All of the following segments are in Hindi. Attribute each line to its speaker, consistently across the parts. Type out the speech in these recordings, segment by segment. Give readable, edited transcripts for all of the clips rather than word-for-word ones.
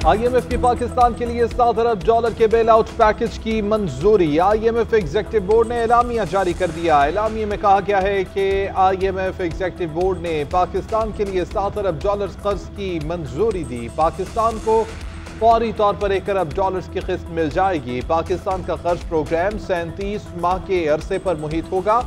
Speaker 1: IMF की पाकिस्तान के लिए $7 अरब के बेल आउट पैकेज की मंजूरी। IMF एग्जीक्यूटिव बोर्ड ने एलामिया जारी कर दिया। एलामिया में कहा गया है कि IMF एग्जीक्यूटिव बोर्ड ने पाकिस्तान के लिए $7 अरब कर्ज की मंजूरी दी। पाकिस्तान को फौरी तौर पर $1 अरब की किस्त मिल जाएगी। पाकिस्तान का कर्ज प्रोग्राम 37 माह के अरसे पर मुहित होगा।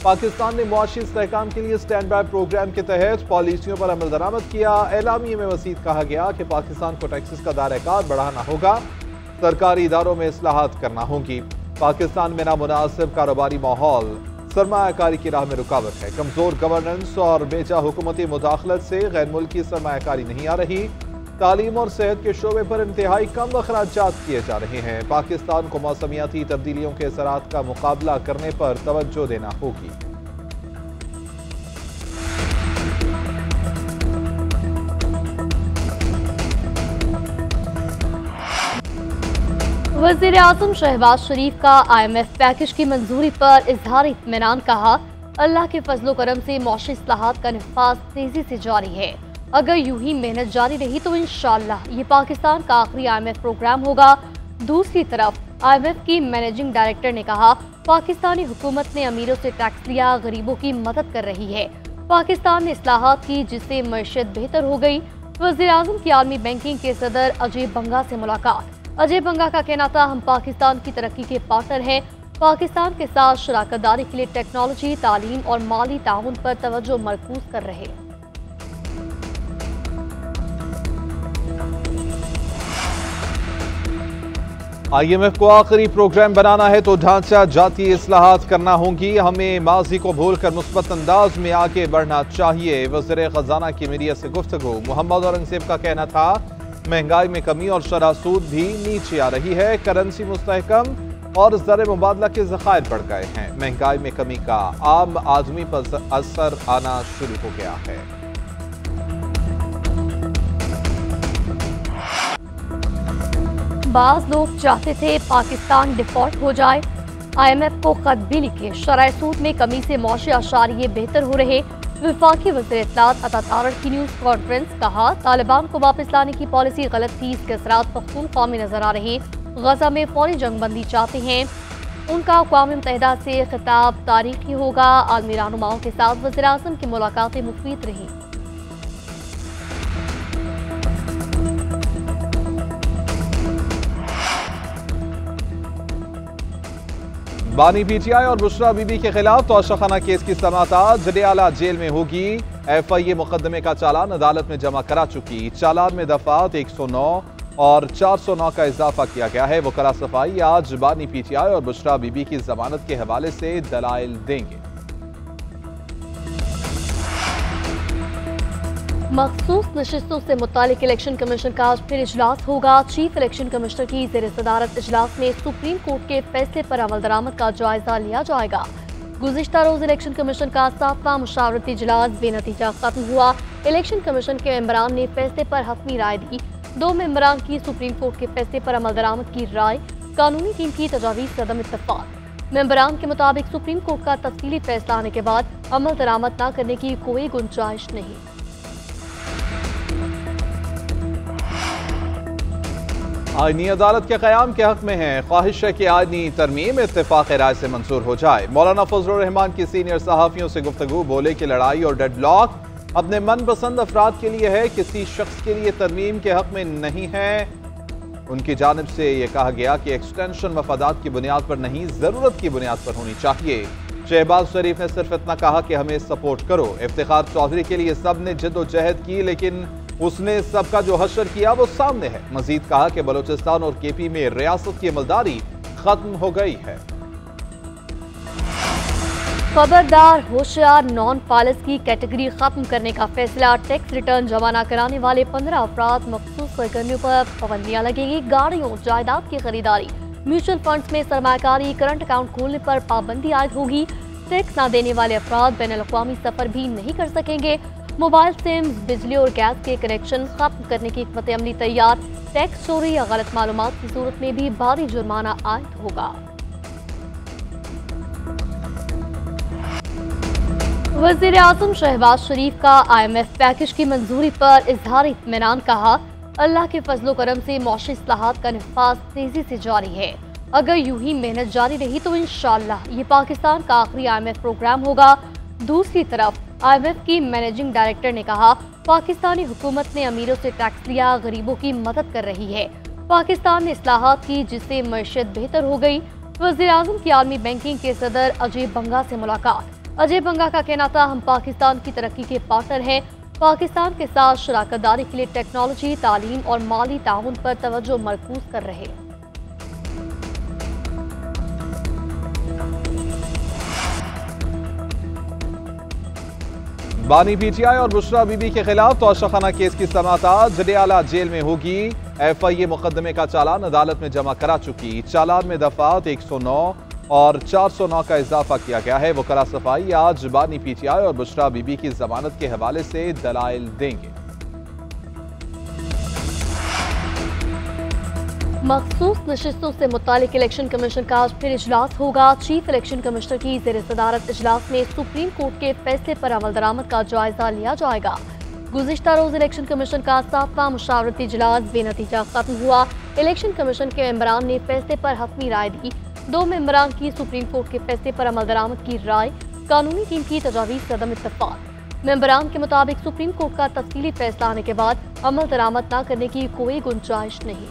Speaker 1: पाकिस्तान ने मुआशी इस्तेहकाम के लिए स्टैंड बाय प्रोग्राम के तहत पॉलिसियों पर अमल दरामद किया। एलामिया में मज़ीद कहा गया कि पाकिस्तान को टैक्सेस का दायरा-ए-कार बढ़ाना होगा, सरकारी इदारों में इस्लाहात करना होगी। पाकिस्तान में नामुनासिब कारोबारी माहौल सरमायाकारी की राह में रुकावट है। कमजोर गवर्नेंस और बेजा हुकूमती मुदाखलत से गैर मुल्की सरमायाकारी नहीं आ रही। तालीम और सेहत के शोबे पर इंतहाई कम अखराजात किए जा रहे हैं। पाकिस्तान को मौसमियाती तब्दीलियों के असरात का मुकाबला करने पर तवज्जो देना होगी।
Speaker 2: वज़ीर आज़म शहबाज शरीफ का IMF पैकेज की मंजूरी पर इजहार इत्मीनान। कहा, अल्लाह के फजलो करम से मौशी इस्लाहात का निफाज तेजी से जारी है। अगर यूं ही मेहनत जारी रही तो इंशाअल्लाह ये पाकिस्तान का आखिरी IMF प्रोग्राम होगा। दूसरी तरफ IMF की मैनेजिंग डायरेक्टर ने कहा, पाकिस्तानी हुकूमत ने अमीरों से टैक्स लिया, गरीबों की मदद कर रही है। पाकिस्तान ने इस्लाहात की जिससे मईशत बेहतर हो गई। वज़ीर आज़म की आलमी बैंकिंग के सदर अजय बंगा से मुलाकात। अजय बंगा का कहना था, हम पाकिस्तान की तरक्की के पार्टनर हैं। पाकिस्तान के साथ शराकत दारी के लिए टेक्नोलॉजी, तालीम और माली ताउन पर तवज्जो मरकूज कर रहे हैं।
Speaker 1: IMF को आखिरी प्रोग्राम बनाना है तो ढांचा जाती इस्लाहात करना होंगी। हमें माजी को भूलकर मुस्बत अंदाज में आगे बढ़ना चाहिए। वज़ीर खजाना की मीडिया से गुफ्तगू। मोहम्मद औरंगजेब का कहना था, महंगाई में कमी और शरह सूद भी नीचे आ रही है। करेंसी मुस्तहकम और ज़र मुबादला के ज़खायर बढ़ गए हैं। महंगाई में कमी का आम आदमी पर असर आना शुरू हो गया है।
Speaker 2: बाज़ लोग चाहते थे पाकिस्तान डिफॉल्ट हो जाए। IMF को खत भी लिखे। शरह सूद में कमी से मौशी आशारिये बेहतर हो रहे। वफाकी वज़ीर इत्तलात अता तारड़ की न्यूज़ कॉन्फ्रेंस। कहा, तालिबान को वापस लाने की पॉलिसी गलत थी, इसके असरात पख्तून कौमी नजर आ रहे। गजा में फौरी जंगबंदी चाहते हैं। उनका अक़वाम मुत्तहिदा से खिताब तारीखी होगा। आलमी रहनुमाओं के साथ वज़ीर आज़म की मुलाकातें मुफीद रही।
Speaker 1: बानी PTI और बुशरा बीबी के खिलाफ तोशाखाना केस की समाअत जडियाला जेल में होगी। FIA मुकदमे का चालान अदालत में जमा करा चुकी। चालान में दफात 109 और 409 का इजाफा किया गया है। वकला सफाई आज बानी PTI और बुशरा बीबी की जमानत के हवाले से दलाइल देंगे।
Speaker 2: मखसूस नशिस्तों से मुतालिक इलेक्शन कमीशन का आज फिर इजलास होगा। चीफ इलेक्शन कमिश्नर की ज़ेर सदारत इजलास में सुप्रीम कोर्ट के फैसले पर अमल दरामद का जायजा लिया जाएगा। गुज़िश्ता रोज इलेक्शन कमीशन का 7वां मुशावरती इजलास बेनतीजा खत्म हुआ। इलेक्शन कमीशन के मेंबरान ने फैसले पर हतमी राय दी। 2 मेंबरान की सुप्रीम कोर्ट के फैसले पर अमल दरामद की राय। कानूनी टीम की तजावीज़ से अदम इत्तफाक। मेंबरान के मुताबिक सुप्रीम कोर्ट का तफसीली फैसला आने के बाद अमल दरामद न करने की कोई गुंजाइश नहीं।
Speaker 1: आईनी अदालत के क़याम के हक में है। ख्वाहिश है कि आईनी तरमीम इत्तेफाक राय से मंजूर हो जाए। मौलाना फजलुर रहमान की सीनियर सहाफ़ियों से गुफ्तगू। बोले कि लड़ाई और डेडलॉक अपने मनपसंद अफराद के लिए है, किसी शख्स के लिए तरमीम के हक में नहीं है। उनकी जानिब से यह कहा गया कि एक्सटेंशन मफादात की बुनियाद पर नहीं, ज़रूरत की बुनियाद पर होनी चाहिए। शहबाज शरीफ ने सिर्फ इतना कहा कि हमें सपोर्ट करो। इफ्तिखार चौधरी के लिए सब ने जद्दोजहद की, लेकिन उसने सबका जो हशर किया वो सामने है। मजीद कहा कि बलूचिस्तान और KP में रियासत की अमलदारी खत्म हो गई है।
Speaker 2: खबरदार, होशियार, नॉन फालिस की कैटेगरी खत्म करने का फैसला। टैक्स रिटर्न जमा न कराने वाले 15 अफराद मखसूस सरगर्मियों पर पाबंदियां लगेगी। गाड़ियों, जायदाद की खरीदारी, म्यूचुअल फंड्स में सरमायाकारी, करंट अकाउंट खोलने पर पाबंदी आयद होगी। टैक्स न देने वाले अफराद बैनुल-अक़वामी सफर भी नहीं कर सकेंगे। मोबाइल सिम, बिजली और गैस के कनेक्शन खत्म करने की हिकमत अमली तैयार। टैक्स चोरी या गलत मालूमात की सूरत में भी भारी जुर्माना आयद होगा। वज़ीर आज़म शहबाज शरीफ का IMF पैकेज की मंजूरी पर इजहार इत्मीनान। कहा, अल्लाह के फजलो करम से मौशी इस्लाहात का नफाज तेजी से जारी है। अगर यूं ही मेहनत जारी रही तो इंशाअल्लाह ये पाकिस्तान का आखिरी IMF प्रोग्राम होगा। दूसरी तरफ IMF की मैनेजिंग डायरेक्टर ने कहा, पाकिस्तानी हुकूमत ने अमीरों से टैक्स लिया, गरीबों की मदद कर रही है। पाकिस्तान ने इस्लाहात की जिससे मईशत बेहतर हो गई। वज़ीर-ए-आज़म की आलमी बैंकिंग के सदर अजय बंगा से मुलाकात। अजय बंगा का कहना था, हम पाकिस्तान की तरक्की के पार्टनर हैं। पाकिस्तान के साथ शराकत दारी के लिए टेक्नोलॉजी, तालीम और माली ताउन पर तवज्जो मरकूज कर रहे हैं।
Speaker 1: बानी PTI और बुशरा बीबी के खिलाफ तोशाखाना केस की समाअत आज जडियाला जेल में होगी। FIA मुकदमे का चालान अदालत में जमा करा चुकी। चालान में दफात 109 और 409 का इजाफा किया गया है। वकला सफाई आज बानी PTI और बुशरा बीबी की जमानत के हवाले से दलाइल देंगे।
Speaker 2: मखसूस नशिस्तों से मुतालिक इलेक्शन कमीशन का आज फिर इजलास होगा। चीफ इलेक्शन कमिश्नर की ज़ेर सदारत इजलास में सुप्रीम कोर्ट के फैसले पर अमल दरामद का जायजा लिया जाएगा। गुज़िश्ता रोज इलेक्शन कमीशन का 7वां मुशावरती इजलास बेनतीजा खत्म हुआ। इलेक्शन कमीशन के मेंबरान ने फैसले पर हतमी राय दी। 2 मेंबरान की सुप्रीम कोर्ट के फैसले पर अमल दरामद की राय, कानूनी टीम की तजावीज़ से अदम इत्तफाक। मेंबरान के मुताबिक सुप्रीम कोर्ट का तफसीली फैसला आने के बाद अमल दरामद न करने की कोई गुंजाइश नहीं।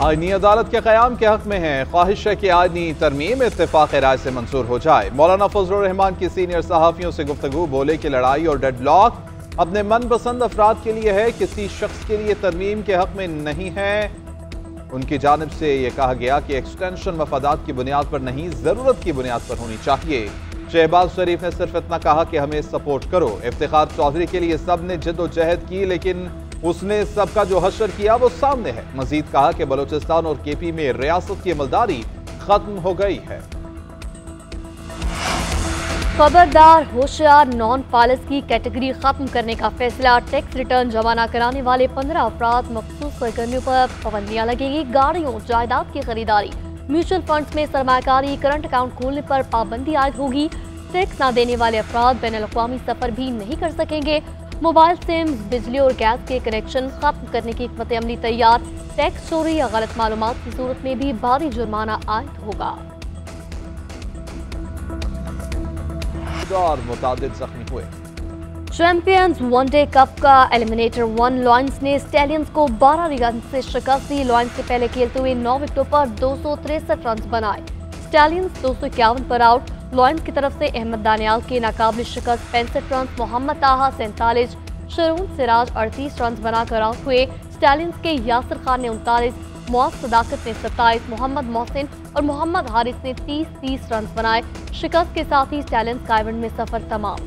Speaker 1: आईनी अदालत के क़याम के हक में है। ख्वाहिश है कि आईनी तरमीम इत्तेफाक राय से मंजूर हो जाए। मौलाना फजलुर रहमान की सीनियर सहाफ़ियों से गुफ्तगू, बोले कि लड़ाई और डेडलॉक अपने मनपसंद अफराद के लिए है, किसी शख्स के लिए तरमीम के हक में नहीं है। उनकी जानिब से यह कहा गया कि एक्सटेंशन मफादात की बुनियाद पर नहीं, ज़रूरत की बुनियाद पर होनी चाहिए। शहबाज शरीफ ने सिर्फ इतना कहा कि हमें सपोर्ट करो। इफ्तिखार चौधरी के लिए सब ने जद्दोजहद की, लेकिन उसने सबका जो हशर किया वो सामने है। मजीद कहा कि बलूचिस्तान और KP में रियासत की अमलदारी खत्म हो गई है।
Speaker 2: खबरदार, होशियार, नॉन फालिस की कैटेगरी खत्म करने का फैसला। टैक्स रिटर्न जमा न कराने वाले 15 अफराद मखसूस सरगर्मियों पर पाबंदियां लगेगी। गाड़ियों, जायदाद की खरीदारी, म्यूचुअल फंड्स में सरमायाकारी, करंट अकाउंट खोलने पर पाबंदी आयद होगी। टैक्स न देने वाले अफराद बैनुल-अक़वामी सफर भी नहीं कर सकेंगे। मोबाइल सिम, बिजली और गैस के कनेक्शन खत्म करने की हिकमत अमली तैयार। टैक्स चोरी या गलत मालूमात की सूरत में भी भारी जुर्माना आयद होगा।
Speaker 1: और मुतादिद जख्मी हुए।
Speaker 2: चैंपियंस वनडे कप का एलिमिनेटर 1 लॉयंस ने स्टैलियंस को 12 रन से शिकस्त दी। लॉयंस से पहले खेलते हुए 9 विकेटों पर 263 रन बनाए। स्टैलियंस 251 पर आउट। लॉयंस की तरफ से अहमद दानियाल के नाकाबिल शिकस्त 65 रन, मोहम्मद ताहा 47, शरून सिराज 38 रन बनाकर आउट हुए। स्टैलियंस के यासिर खान ने 39, मुआज सदाकत ने 27, मोहम्मद मोहसिन और मोहम्मद हारिस ने 30-30 रन बनाए। शिकस्त के साथ ही स्टैलियंस का इवेंट में सफर तमाम।